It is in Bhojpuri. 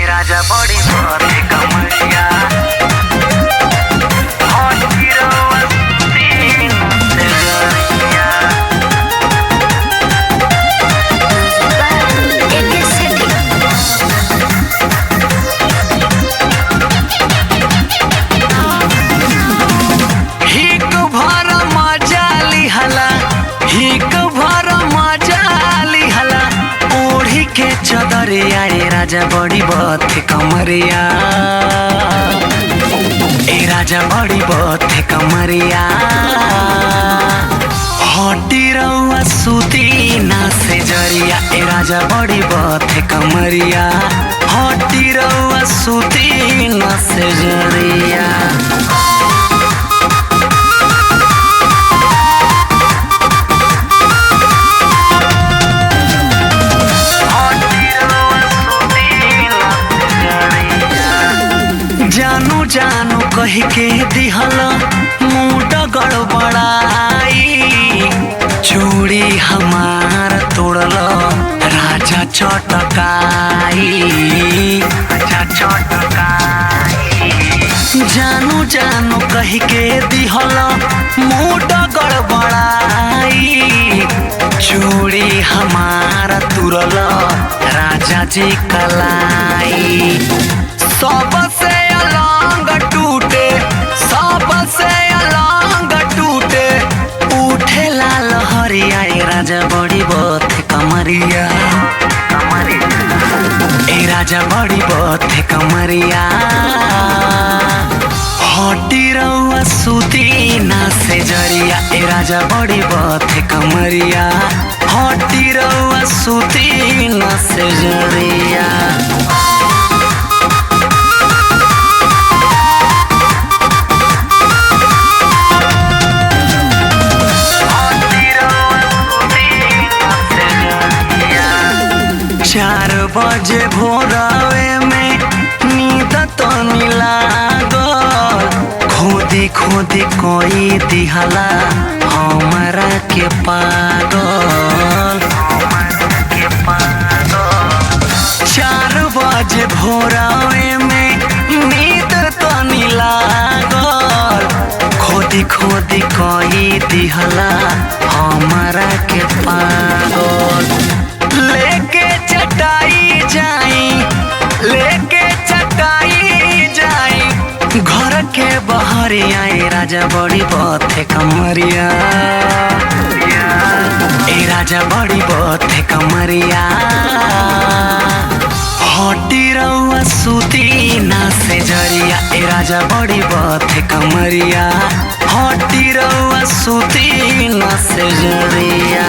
राजा बड़ी बड़ी कमरिया चदरिया राजा बड़ी बथे कमरिया राजा बड़ी बथे कमरिया हड्डी रउआ सूती ना से जरिया राजा बड़ी बथे कमरिया हड्डी रउआ सूती ना से जरिया जानू जानू कही के दिहल मूड गड़बड़ाई चूड़ी हमार तोड़ल राजा चटकाई जानू जानू कही के दिहल मूड गड़बड़ाई चूड़ी हमार तुरल राजा जी कलाई सबसे अलंग टूटे सबसे अलंग टूटे उठे लाल हरिया राजा बड़ी बथे कमरिया राजा बड़ी बथे कमरिया हड्डी रउआ सूती ना से जरिया राजा बड़ी बथे कमरिया हड्डी रउआ सूती ना से जरिया चार बजे भोरवे में नींद तो लागल खोदी खोदी कोई दिहला हमारा के पागल 4 बजे भोरवे में नींद तो लागल खोदी खोदी कोई दिहला हमारा के पागल लेके चटाई जाई घर के बहरिया राजा बड़ी बथे कमरिया राजा बड़ी बथे कमरिया हड्डी रउआ सूती ना से जरिया राजा बड़ी बथे कमरिया हड्डी रउआ सूती ना से जरिया।